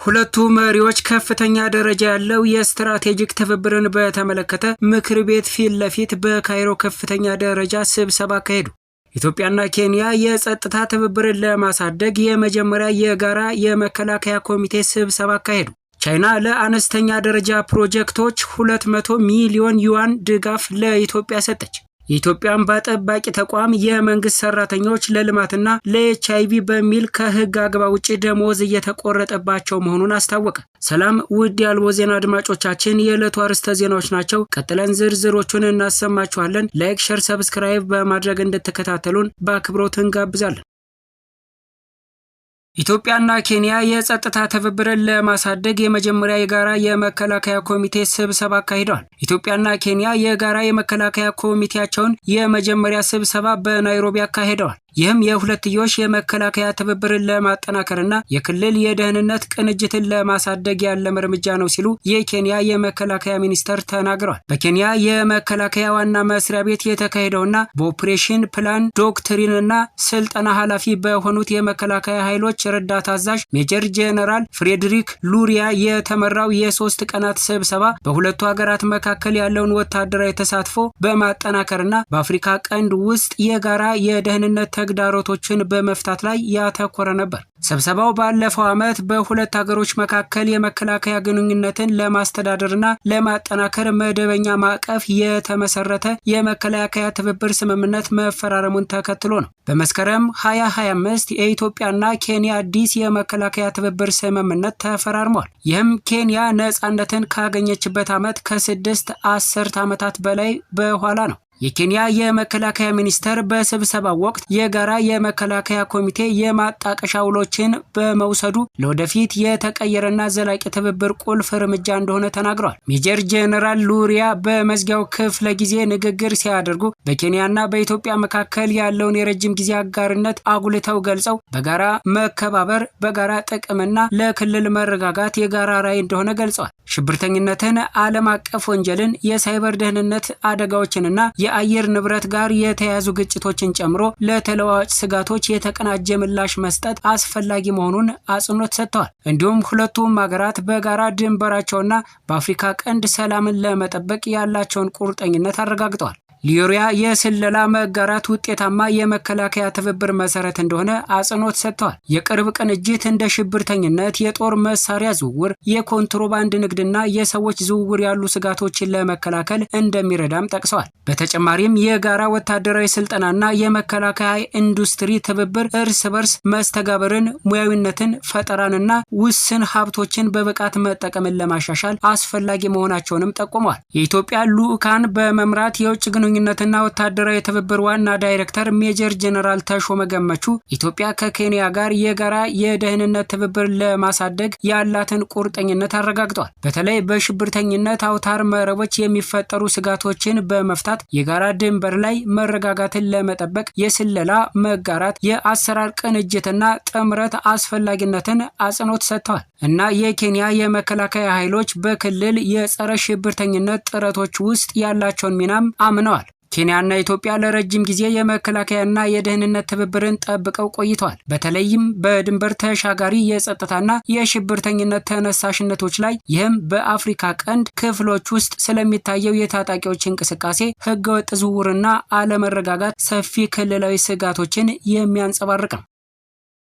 ሁለቱ መሪዎች ከፍተኛ ደረጃ ያለው የስትራቴጂክ ትብብርን በተመለከተ ምክር ቤት ፊት ለፊት በካይሮ ከፍተኛ ደረጃ ስብሰባ አካሄዱ። ኢትዮጵያና ኬንያ የጸጥታ ትብብርን ለማሳደግ የመጀመሪያ የጋራ የመከላከያ ኮሚቴ ስብሰባ አካሄዱ። ቻይና ለአነስተኛ ደረጃ ፕሮጀክቶች 200 ሚሊዮን ዩዋን ድጋፍ ለኢትዮጵያ ሰጠች። የኢትዮጵያ እንባ ጠባቂ ተቋም የመንግስት ሰራተኞች ለልማትና ለኤችአይቪ በሚል ከህግ አግባብ ውጪ ደሞዝ እየተቆረጠባቸው መሆኑን አስታወቀ። ሰላም ውድ የአልቦ ዜና አድማጮቻችን፣ የዕለቱ አርዕስተ ዜናዎች ናቸው። ቀጥለን ዝርዝሮቹን እናሰማችኋለን። ላይክ፣ ሸር፣ ሰብስክራይብ በማድረግ እንድትከታተሉን በአክብሮት እንጋብዛለን። ኢትዮጵያና ኬንያ የጸጥታ ትብብርን ለማሳደግ የመጀመሪያ የጋራ የመከላከያ ኮሚቴ ስብሰባ አካሂደዋል። ኢትዮጵያና ኬንያ የጋራ የመከላከያ ኮሚቴያቸውን የመጀመሪያ ስብሰባ በናይሮቢ አካሂደዋል። ይህም የሁለትዮሽ የመከላከያ ትብብርን ለማጠናከርና የክልል የደህንነት ቅንጅትን ለማሳደግ ያለመ እርምጃ ነው ሲሉ የኬንያ የመከላከያ ሚኒስተር ተናግረዋል። በኬንያ የመከላከያ ዋና መስሪያ ቤት የተካሄደውና በኦፕሬሽን ፕላን ዶክትሪንና ስልጠና ኃላፊ በሆኑት የመከላከያ ኃይሎች ረዳት አዛዥ ሜጀር ጄኔራል ፍሬድሪክ ሉሪያ የተመራው የ3 ቀናት ስብሰባ በሁለቱ ሀገራት መካከል ያለውን ወታደራዊ ተሳትፎ በማጠናከርና በአፍሪካ ቀንድ ውስጥ የጋራ የደህንነት ተግዳሮቶችን በመፍታት ላይ ያተኮረ ነበር። ስብሰባው ባለፈው ዓመት በሁለት ሀገሮች መካከል የመከላከያ ግንኙነትን ለማስተዳደርና ለማጠናከር መደበኛ ማዕቀፍ የተመሰረተ የመከላከያ ትብብር ስምምነት መፈራረሙን ተከትሎ ነው። በመስከረም 2025 የኢትዮጵያና ኬንያ አዲስ የመከላከያ ትብብር ስምምነት ተፈራርሟል። ይህም ኬንያ ነፃነትን ካገኘችበት ዓመት ከ6 አስርት ዓመታት በላይ በኋላ ነው። የኬንያ የመከላከያ ሚኒስተር በስብሰባው ወቅት የጋራ የመከላከያ ኮሚቴ የማጣቀሻ ውሎችን በመውሰዱ ለወደፊት የተቀየረና ዘላቂ ትብብር ቁልፍ እርምጃ እንደሆነ ተናግረዋል። ሜጀር ጄኔራል ሉሪያ በመዝጊያው ክፍለ ጊዜ ንግግር ሲያደርጉ በኬንያና በኢትዮጵያ መካከል ያለውን የረጅም ጊዜ አጋርነት አጉልተው ገልጸው በጋራ መከባበር፣ በጋራ ጥቅምና ለክልል መረጋጋት የጋራ ራዕይ እንደሆነ ገልጸዋል። ሽብርተኝነትን፣ ዓለም አቀፍ ወንጀልን፣ የሳይበር ደህንነት አደጋዎችንና የአየር ንብረት ጋር የተያያዙ ግጭቶችን ጨምሮ ለተለዋዋጭ ስጋቶች የተቀናጀ ምላሽ መስጠት አስፈላጊ መሆኑን አጽንኦት ሰጥተዋል። እንዲሁም ሁለቱም ሀገራት በጋራ ድንበራቸውና በአፍሪካ ቀንድ ሰላምን ለመጠበቅ ያላቸውን ቁርጠኝነት አረጋግጠዋል። ሉሪያ የስለላ መጋራት ውጤታማ የመከላከያ ትብብር መሰረት እንደሆነ አጽንኦት ሰጥተዋል። የቅርብ ቅንጅት እንደ ሽብርተኝነት፣ የጦር መሳሪያ ዝውውር፣ የኮንትሮባንድ ንግድና የሰዎች ዝውውር ያሉ ስጋቶችን ለመከላከል እንደሚረዳም ጠቅሰዋል። በተጨማሪም የጋራ ወታደራዊ ስልጠናና የመከላከያ ኢንዱስትሪ ትብብር እርስ በርስ መስተጋብርን፣ ሙያዊነትን፣ ፈጠራንና ውስን ሀብቶችን በብቃት መጠቀምን ለማሻሻል አስፈላጊ መሆናቸውንም ጠቁመዋል። የኢትዮጵያ ልዑካን በመምራት የውጭ ግንኙነትና ወታደራዊ ትብብር ዋና ዳይሬክተር ሜጀር ጄኔራል ተሾመ ገመቹ ኢትዮጵያ ከኬንያ ጋር የጋራ የደህንነት ትብብር ለማሳደግ ያላትን ቁርጠኝነት አረጋግጠዋል። በተለይ በሽብርተኝነት አውታር መረቦች የሚፈጠሩ ስጋቶችን በመፍታት የጋራ ድንበር ላይ መረጋጋትን ለመጠበቅ የስለላ መጋራት፣ የአሰራር ቅንጅትና ጥምረት አስፈላጊነትን አጽንኦት ሰጥተዋል እና የኬንያ የመከላከያ ኃይሎች በክልል የጸረ ሽብርተኝነት ጥረቶች ውስጥ ያላቸውን ሚናም አምነዋል። ኬንያና ኢትዮጵያ ለረጅም ጊዜ የመከላከያና የደህንነት ትብብርን ጠብቀው ቆይተዋል። በተለይም በድንበር ተሻጋሪ የጸጥታና የሽብርተኝነት ተነሳሽነቶች ላይ። ይህም በአፍሪካ ቀንድ ክፍሎች ውስጥ ስለሚታየው የታጣቂዎች እንቅስቃሴ፣ ህገወጥ ዝውውርና አለመረጋጋት ሰፊ ክልላዊ ስጋቶችን የሚያንጸባርቅ ነው።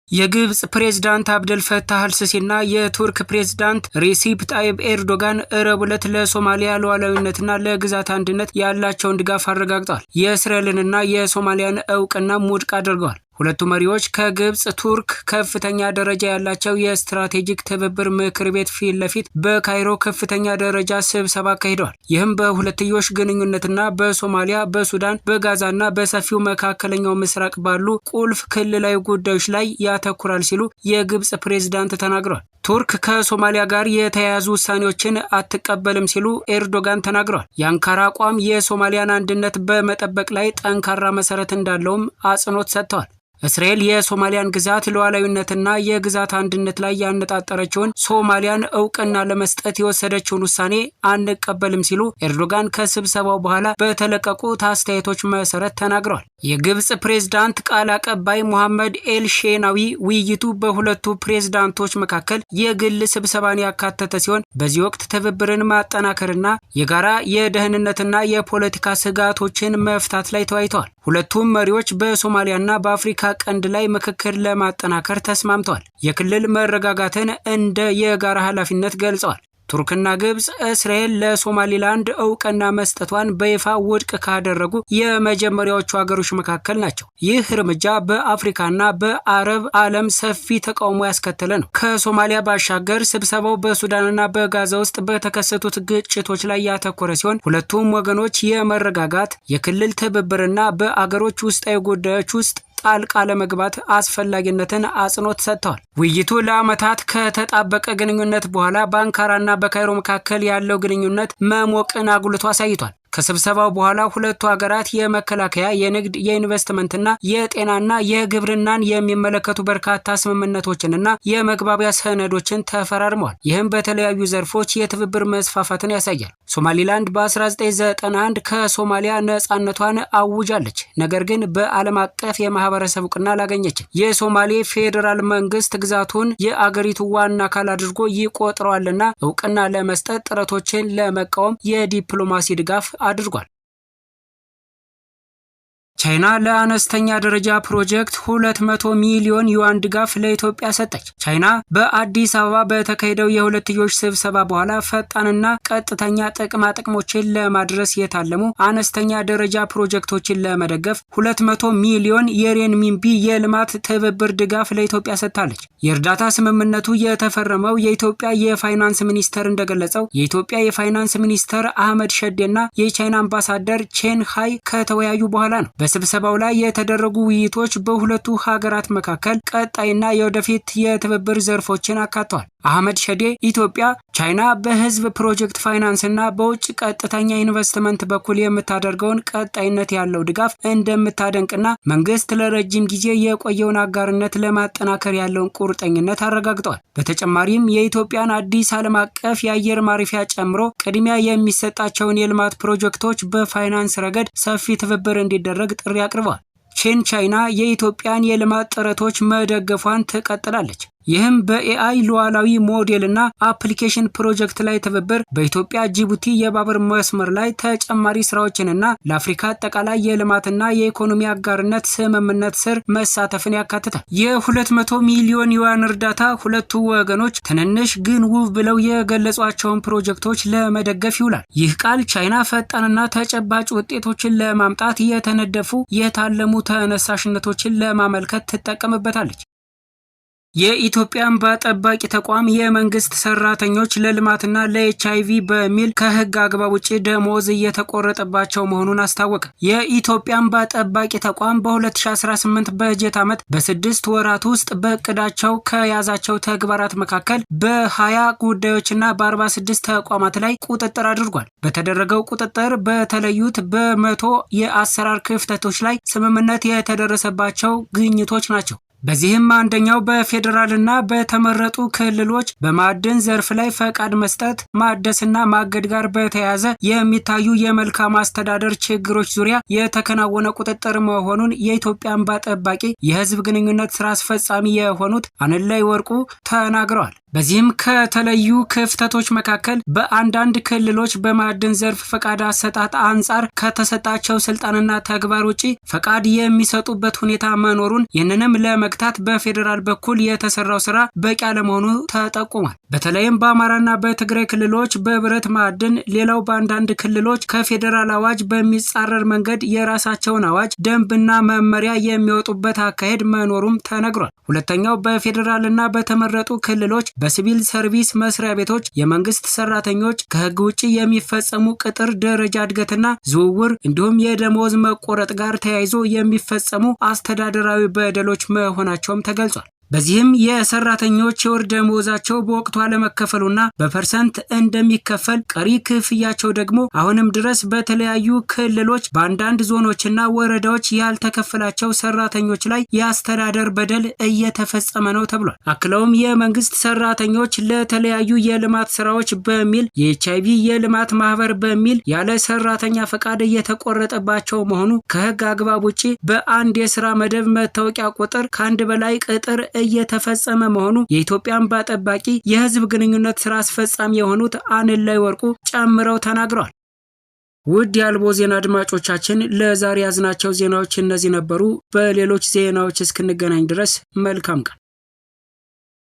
የግብጽ ፕሬዝዳንት አብደል ፈታህ አልሲሲና የቱርክ ፕሬዝዳንት ሬሲፕ ጣይብ ኤርዶጋን ረቡዕ ዕለት ለሶማሊያ ሉዓላዊነትና ለግዛት አንድነት ያላቸውን ድጋፍ አረጋግጠዋል። የእስራኤልንና የሶማሊያን እውቅና ውድቅ አድርገዋል። ሁለቱ መሪዎች ከግብጽ ቱርክ ከፍተኛ ደረጃ ያላቸው የስትራቴጂክ ትብብር ምክር ቤት ፊት ለፊት በካይሮ ከፍተኛ ደረጃ ስብሰባ አካሂደዋል። ይህም በሁለትዮሽ ግንኙነትና በሶማሊያ፣ በሱዳን፣ በጋዛና በሰፊው መካከለኛው ምስራቅ ባሉ ቁልፍ ክልላዊ ጉዳዮች ላይ ያተኩራል ሲሉ የግብጽ ፕሬዝዳንት ተናግረዋል። ቱርክ ከሶማሊያ ጋር የተያያዙ ውሳኔዎችን አትቀበልም ሲሉ ኤርዶጋን ተናግረዋል። የአንካራ አቋም የሶማሊያን አንድነት በመጠበቅ ላይ ጠንካራ መሰረት እንዳለውም አጽንኦት ሰጥተዋል። እስራኤል የሶማሊያን ግዛት ሉዓላዊነትና የግዛት አንድነት ላይ ያነጣጠረችውን ሶማሊያን እውቅና ለመስጠት የወሰደችውን ውሳኔ አንቀበልም ሲሉ ኤርዶጋን ከስብሰባው በኋላ በተለቀቁት አስተያየቶች መሰረት ተናግረዋል። የግብጽ ፕሬዝዳንት ቃል አቀባይ ሙሐመድ ኤልሼናዊ ውይይቱ በሁለቱ ፕሬዝዳንቶች መካከል የግል ስብሰባን ያካተተ ሲሆን በዚህ ወቅት ትብብርን ማጠናከርና የጋራ የደህንነትና የፖለቲካ ስጋቶችን መፍታት ላይ ተወያይተዋል። ሁለቱም መሪዎች በሶማሊያና በአፍሪካ ቀንድ ላይ ምክክር ለማጠናከር ተስማምተዋል። የክልል መረጋጋትን እንደ የጋራ ኃላፊነት ገልጸዋል። ቱርክና ግብጽ እስራኤል ለሶማሊላንድ እውቅና መስጠቷን በይፋ ውድቅ ካደረጉ የመጀመሪያዎቹ ሀገሮች መካከል ናቸው። ይህ እርምጃ በአፍሪካና በአረብ ዓለም ሰፊ ተቃውሞ ያስከተለ ነው። ከሶማሊያ ባሻገር ስብሰባው በሱዳንና በጋዛ ውስጥ በተከሰቱት ግጭቶች ላይ ያተኮረ ሲሆን ሁለቱም ወገኖች የመረጋጋት የክልል ትብብርና በአገሮች ውስጣዊ ጉዳዮች ውስጥ ጣልቃ ለመግባት አስፈላጊነትን አጽንኦት ሰጥተዋል። ውይይቱ ለዓመታት ከተጣበቀ ግንኙነት በኋላ በአንካራና በካይሮ መካከል ያለው ግንኙነት መሞቅን አጉልቶ አሳይቷል። ከስብሰባው በኋላ ሁለቱ ሀገራት የመከላከያ፣ የንግድ፣ የኢንቨስትመንትና የጤናና የግብርናን የሚመለከቱ በርካታ ስምምነቶችንና የመግባቢያ ሰነዶችን ተፈራርመዋል። ይህም በተለያዩ ዘርፎች የትብብር መስፋፋትን ያሳያል። ሶማሊላንድ በ1991 ከሶማሊያ ነጻነቷን አውጃለች። ነገር ግን በዓለም አቀፍ የማህበረሰብ እውቅና አላገኘችም። የሶማሌ ፌዴራል መንግስት ግዛቱን የአገሪቱ ዋና አካል አድርጎ ይቆጥረዋልና እውቅና ለመስጠት ጥረቶችን ለመቃወም የዲፕሎማሲ ድጋፍ አድርጓል። ቻይና ለአነስተኛ ደረጃ ፕሮጀክት 200 ሚሊዮን ዩዋን ድጋፍ ለኢትዮጵያ ሰጠች። ቻይና በአዲስ አበባ በተካሄደው የሁለትዮሽ ስብሰባ በኋላ ፈጣንና ቀጥተኛ ጥቅሞችን ለማድረስ የታለሙ አነስተኛ ደረጃ ፕሮጀክቶችን ለመደገፍ 200 ሚሊዮን የሬንሚንቢ የልማት ትብብር ድጋፍ ለኢትዮጵያ ሰጥታለች። የእርዳታ ስምምነቱ የተፈረመው የኢትዮጵያ የፋይናንስ ሚኒስቴር እንደገለጸው የኢትዮጵያ የፋይናንስ ሚኒስትር አህመድ ሸዴና የቻይና አምባሳደር ቼን ሃይ ከተወያዩ በኋላ ነው። በስብሰባው ላይ የተደረጉ ውይይቶች በሁለቱ ሀገራት መካከል ቀጣይና የወደፊት የትብብር ዘርፎችን አካተዋል። አህመድ ሸዴ ኢትዮጵያ ቻይና በህዝብ ፕሮጀክት ፋይናንስና በውጭ ቀጥተኛ ኢንቨስትመንት በኩል የምታደርገውን ቀጣይነት ያለው ድጋፍ እንደምታደንቅና መንግስት ለረጅም ጊዜ የቆየውን አጋርነት ለማጠናከር ያለውን ቁርጠኝነት አረጋግጠዋል። በተጨማሪም የኢትዮጵያን አዲስ ዓለም አቀፍ የአየር ማረፊያ ጨምሮ ቅድሚያ የሚሰጣቸውን የልማት ፕሮጀክቶች በፋይናንስ ረገድ ሰፊ ትብብር እንዲደረግ ጥሪ አቅርበዋል። ቻይና የኢትዮጵያን የልማት ጥረቶች መደገፏን ትቀጥላለች። ይህም በኤአይ ሉዓላዊ ሞዴልና አፕሊኬሽን ፕሮጀክት ላይ ትብብር፣ በኢትዮጵያ ጅቡቲ የባቡር መስመር ላይ ተጨማሪ ስራዎችንና ለአፍሪካ አጠቃላይ የልማትና የኢኮኖሚ አጋርነት ስምምነት ስር መሳተፍን ያካትታል። የ200 ሚሊዮን ዩዋን እርዳታ ሁለቱ ወገኖች ትንንሽ ግን ውብ ብለው የገለጿቸውን ፕሮጀክቶች ለመደገፍ ይውላል። ይህ ቃል ቻይና ፈጣንና ተጨባጭ ውጤቶችን ለማምጣት የተነደፉ የታለሙ ተነሳሽነቶችን ለማመልከት ትጠቀምበታለች። የኢትዮጵያ እንባ ጠባቂ ተቋም የመንግስት ሰራተኞች ለልማትና ለኤችአይቪ በሚል ከህግ አግባብ ውጪ ደሞዝ እየተቆረጠባቸው መሆኑን አስታወቀ። የኢትዮጵያ እንባ ጠባቂ ተቋም በ2018 በጀት ዓመት በ6 ወራት ውስጥ በእቅዳቸው ከያዛቸው ተግባራት መካከል በ20 ጉዳዮችና በ46 ተቋማት ላይ ቁጥጥር አድርጓል። በተደረገው ቁጥጥር በተለዩት በ100 የአሰራር ክፍተቶች ላይ ስምምነት የተደረሰባቸው ግኝቶች ናቸው። በዚህም አንደኛው በፌዴራልና በተመረጡ ክልሎች በማዕድን ዘርፍ ላይ ፈቃድ መስጠት፣ ማደስና ማገድ ጋር በተያያዘ የሚታዩ የመልካም አስተዳደር ችግሮች ዙሪያ የተከናወነ ቁጥጥር መሆኑን የኢትዮጵያ እንባ ጠባቂ የህዝብ ግንኙነት ስራ አስፈጻሚ የሆኑት አንላይ ወርቁ ተናግረዋል። በዚህም ከተለዩ ክፍተቶች መካከል በአንዳንድ ክልሎች በማዕድን ዘርፍ ፈቃድ አሰጣጥ አንጻር ከተሰጣቸው ስልጣንና ተግባር ውጪ ፈቃድ የሚሰጡበት ሁኔታ መኖሩን፣ ይህንንም ለመግታት በፌዴራል በኩል የተሰራው ስራ በቂ አለመሆኑ ተጠቁሟል። በተለይም በአማራና በትግራይ ክልሎች በብረት ማዕድን፣ ሌላው በአንዳንድ ክልሎች ከፌዴራል አዋጅ በሚጻረር መንገድ የራሳቸውን አዋጅ፣ ደንብና መመሪያ የሚወጡበት አካሄድ መኖሩም ተነግሯል። ሁለተኛው በፌዴራልና በተመረጡ ክልሎች በሲቪል ሰርቪስ መስሪያ ቤቶች የመንግስት ሰራተኞች ከህግ ውጪ የሚፈጸሙ ቅጥር፣ ደረጃ እድገትና ዝውውር እንዲሁም የደሞዝ መቆረጥ ጋር ተያይዞ የሚፈጸሙ አስተዳደራዊ በደሎች መሆናቸውም ተገልጿል። በዚህም የሰራተኞች የወር ደመወዛቸው በወቅቱ አለመከፈሉና በፐርሰንት እንደሚከፈል፣ ቀሪ ክፍያቸው ደግሞ አሁንም ድረስ በተለያዩ ክልሎች በአንዳንድ ዞኖችና ወረዳዎች ያልተከፈላቸው ሰራተኞች ላይ የአስተዳደር በደል እየተፈጸመ ነው ተብሏል። አክለውም የመንግስት ሰራተኞች ለተለያዩ የልማት ስራዎች በሚል የኤችአይቪ የልማት ማህበር በሚል ያለ ሰራተኛ ፈቃድ እየተቆረጠባቸው መሆኑ፣ ከህግ አግባብ ውጪ በአንድ የስራ መደብ መታወቂያ ቁጥር ከአንድ በላይ ቅጥር እየተፈጸመ መሆኑ የኢትዮጵያ እንባ ጠባቂ የህዝብ ግንኙነት ስራ አስፈጻሚ የሆኑት አንላይ ወርቁ ጨምረው ተናግረዋል። ውድ የአልቦ ዜና አድማጮቻችን ለዛሬ ያዝናቸው ዜናዎች እነዚህ ነበሩ። በሌሎች ዜናዎች እስክንገናኝ ድረስ መልካም ቀን።